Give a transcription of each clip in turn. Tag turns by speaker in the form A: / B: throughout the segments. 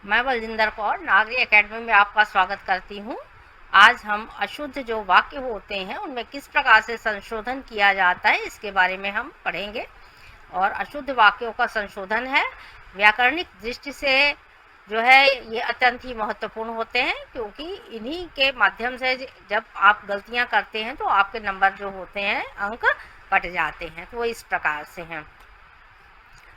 A: मैं बलजिंदर कौर नागरी एकेडमी में आपका स्वागत करती हूँ। आज हम अशुद्ध जो वाक्य होते हैं उनमें किस प्रकार से संशोधन किया जाता है इसके बारे में हम पढ़ेंगे। और अशुद्ध वाक्यों का संशोधन है व्याकरणिक दृष्टि से जो है ये अत्यंत ही महत्वपूर्ण होते हैं, क्योंकि इन्हीं के माध्यम से जब आप गलतियां करते हैं तो आपके नंबर जो होते हैं अंक कट जाते हैं। तो वो इस प्रकार से हैं।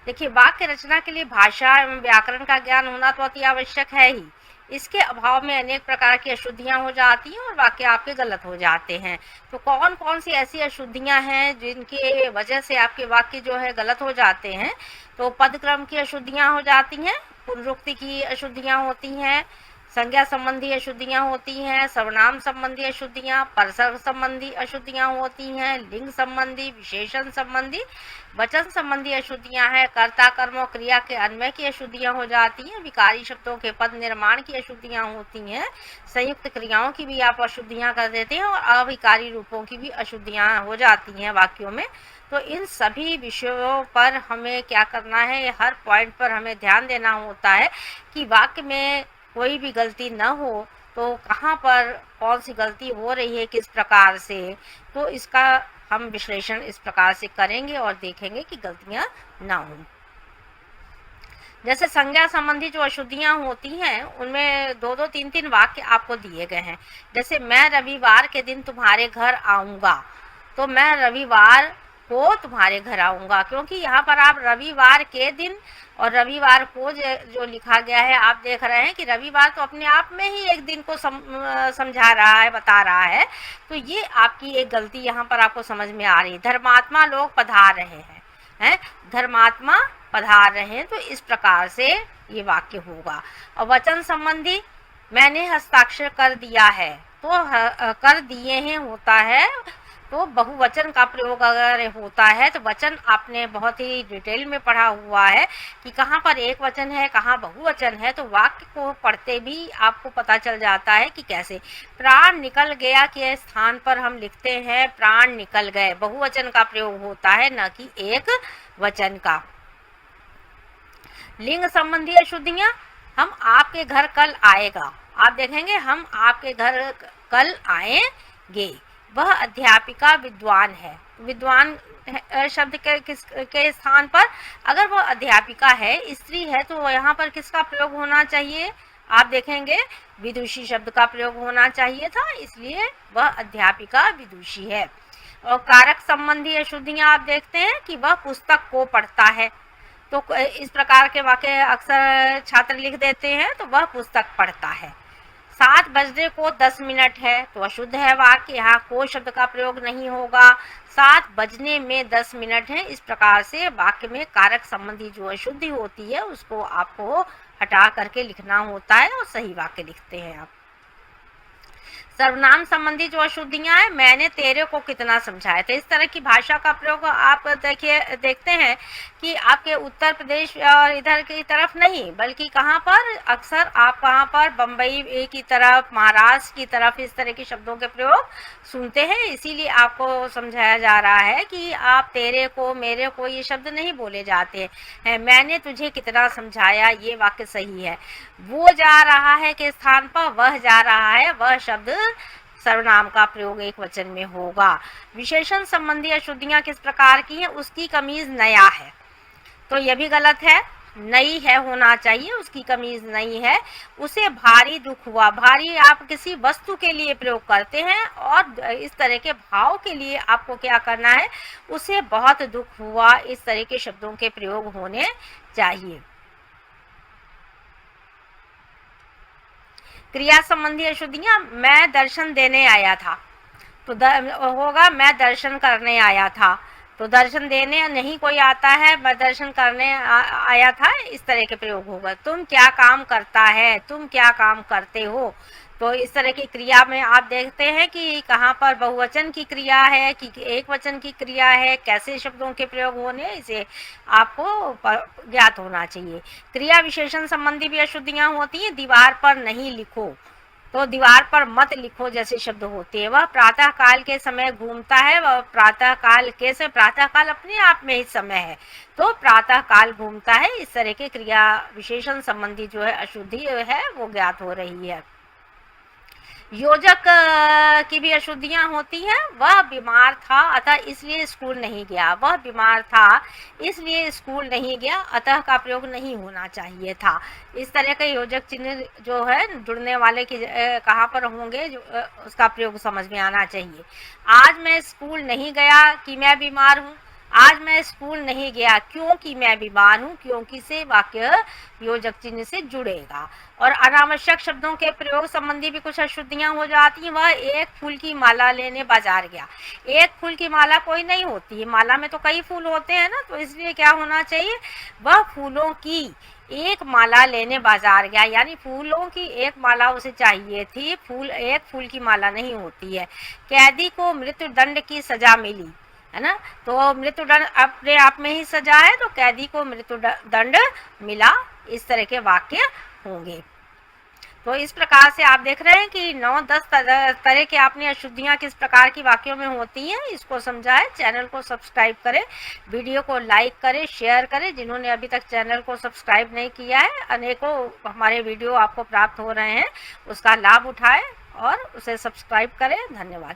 A: देखिए, वाक्य रचना के लिए भाषा एवं व्याकरण का ज्ञान होना तो अति आवश्यक है ही। इसके अभाव में अनेक प्रकार की अशुद्धियां हो जाती हैं और वाक्य आपके गलत हो जाते हैं। तो कौन कौन सी ऐसी अशुद्धियां हैं जिनके वजह से आपके वाक्य जो है गलत हो जाते हैं? तो पदक्रम की अशुद्धियां हो जाती हैं, पुनरुक्ति की अशुद्धियां होती हैं, संज्ञा संबंधी अशुद्धियां होती हैं, सर्वनाम संबंधी अशुद्धियां, परसर्ग संबंधी अशुद्धियां होती हैं, लिंग संबंधी, विशेषण संबंधी, वचन संबंधी अशुद्धियां हैं, कर्ता कर्म और क्रिया के अन्वय की अशुद्धियां हो जाती हैं, विकारी शब्दों के पद निर्माण की अशुद्धियां होती हैं, संयुक्त क्रियाओं की भी आप अशुद्धियां कर देते हैं और अविकारी रूपों की भी अशुद्धियां हो जाती हैं वाक्यों में। तो इन सभी विषयों पर हमें क्या करना है, हर पॉइंट पर हमें ध्यान देना होता है कि वाक्य में कोई भी गलती न हो। तो कहाँ पर कौन सी गलती हो रही है, किस प्रकार से, तो इसका हम विश्लेषण इस प्रकार से करेंगे और देखेंगे कि गलतियां ना हो। जैसे संज्ञा संबंधी जो अशुद्धियां होती हैं उनमें दो दो तीन तीन वाक्य आपको दिए गए हैं। जैसे मैं रविवार के दिन तुम्हारे घर आऊंगा, तो मैं रविवार को तुम्हारे घर आऊंगा, क्योंकि यहाँ पर आप रविवार के दिन और रविवार को जो लिखा गया है आप देख रहे हैं कि रविवार तो अपने आप में ही एक दिन को समझा रहा है, बता रहा है। तो ये आपकी एक गलती यहाँ पर आपको समझ में आ रही है। धर्मात्मा लोग पधार रहे हैं, धर्मात्मा पधार रहे हैं, तो इस प्रकार से ये वाक्य होगा। और वचन संबंधी मैंने हस्ताक्षर कर दिया है, तो कर दिए हैं होता है, तो बहुवचन का प्रयोग अगर होता है तो वचन आपने बहुत ही डिटेल में पढ़ा हुआ है कि कहाँ पर एक वचन है, कहाँ बहुवचन है। तो वाक्य को पढ़ते भी आपको पता चल जाता है कि कैसे। प्राण निकल गया के स्थान पर हम लिखते हैं प्राण निकल गए, बहुवचन का प्रयोग होता है, न कि एक वचन का। लिंग संबंधी अशुद्धियां, हम आपके घर कल आएगा, आप देखेंगे हम आपके घर कल आएंगे। वह अध्यापिका विद्वान है, विद्वान शब्द के स्थान पर अगर वह अध्यापिका है, स्त्री है, तो यहाँ पर किसका प्रयोग होना चाहिए? आप देखेंगे विदुषी शब्द का प्रयोग होना चाहिए था, इसलिए वह अध्यापिका विदुषी है। और कारक संबंधी अशुद्धियां आप देखते हैं कि वह पुस्तक को पढ़ता है, तो इस प्रकार के वाक्य अक्सर छात्र लिख देते हैं, तो वह पुस्तक पढ़ता है। 7 बजने को 10 मिनट है, तो अशुद्ध है वाक्य, यहाँ को शब्द का प्रयोग नहीं होगा। 7 बजने में 10 मिनट है, इस प्रकार से वाक्य में कारक संबंधी जो अशुद्धि होती है उसको आपको हटा करके लिखना होता है और सही वाक्य लिखते हैं आप। सर्वनाम संबंधी जो अशुद्धियां हैं, मैंने तेरे को कितना समझाया था, इस तरह की भाषा का प्रयोग आप देखते हैं कि आपके उत्तर प्रदेश और इधर की तरफ नहीं, बल्कि कहाँ पर अक्सर आप कहाँ पर बम्बई की तरफ, महाराष्ट्र की तरफ इस तरह के शब्दों के प्रयोग सुनते हैं। इसीलिए आपको समझाया जा रहा है कि आप तेरे को, मेरे को ये शब्द नहीं बोले जाते हैं। मैंने तुझे कितना समझाया, ये वाक्य सही है। वो जा रहा है के स्थान पर वह जा रहा है, वह शब्द सर्वनाम का प्रयोग एक वचन में होगा। विशेषण संबंधी अशुद्धियां किस प्रकार की हैं? उसकी कमीज नया है, तो यह भी गलत है, नई है होना चाहिए, उसकी कमीज नई है। उसे भारी दुख हुआ, भारी आप किसी वस्तु के लिए प्रयोग करते हैं और इस तरह के भाव के लिए आपको क्या करना है, उसे बहुत दुख हुआ, इस तरह के शब्दों के प्रयोग होने चाहिए। क्रिया संबंधी अशुद्धियां, मैं दर्शन देने आया था, तो होगा मैं दर्शन करने आया था, तो दर्शन देने नहीं कोई आता है, मैं दर्शन करने आया था, इस तरह के प्रयोग होगा। तुम क्या काम करता है, तुम क्या काम करते हो, तो इस तरह की क्रिया में आप देखते हैं कि कहाँ पर बहुवचन की क्रिया है कि एक वचन की क्रिया है, कैसे शब्दों के प्रयोग होने, इसे आपको ज्ञात होना चाहिए। क्रिया विशेषण संबंधी भी अशुद्धियां होती हैं। दीवार पर नहीं लिखो, तो दीवार पर मत लिखो जैसे शब्द होते हैं। वह प्रातः काल के समय घूमता है, वह प्रातः काल कैसे, प्रातः काल अपने आप में ही समय है, तो प्रातः काल घूमता है। इस तरह के क्रिया विशेषण संबंधी जो है अशुद्धि है वो ज्ञात हो रही है। योजक की भी अशुद्धियां होती हैं। वह बीमार था अतः इसलिए स्कूल नहीं गया, वह बीमार था इसलिए स्कूल नहीं गया, अतः का प्रयोग नहीं होना चाहिए था। इस तरह के योजक चिन्ह जो है जुड़ने वाले की कहाँ पर होंगे, जो उसका प्रयोग समझ में आना चाहिए। आज मैं स्कूल नहीं गया कि मैं बीमार हूँ, आज मैं स्कूल नहीं गया क्योंकि मैं बीमार हूँ, क्योंकि से वाक्य योजक चिन्ह से जुड़ेगा। और अनावश्यक शब्दों के प्रयोग संबंधी भी कुछ अशुद्धियां हो जाती हैं। वह एक फूल की माला लेने बाजार गया, एक फूल की माला कोई नहीं होती है, माला में तो कई फूल होते हैं ना, तो इसलिए क्या होना चाहिए, वह फूलों की एक माला लेने बाजार गया, यानी फूलों की एक माला उसे चाहिए थी, एक फूल की माला नहीं होती है। कैदी को मृत्यु दंड की सजा मिली, है ना, तो मृत्यु दंड अपने आप में ही सजा है, तो कैदी को मृत्यु दंड मिला। इस तरह के वाक्य होंगे। तो इस प्रकार से आप देख रहे हैं कि 9-10 तरह के आपने अशुद्धियां किस प्रकार की वाक्यों में होती हैं, इसको समझा है। चैनल को सब्सक्राइब करें, वीडियो को लाइक करें, शेयर करें। जिन्होंने अभी तक चैनल को सब्सक्राइब नहीं किया है, अनेकों हमारे वीडियो आपको प्राप्त हो रहे हैं, उसका लाभ उठाएं और उसे सब्सक्राइब करें। धन्यवाद।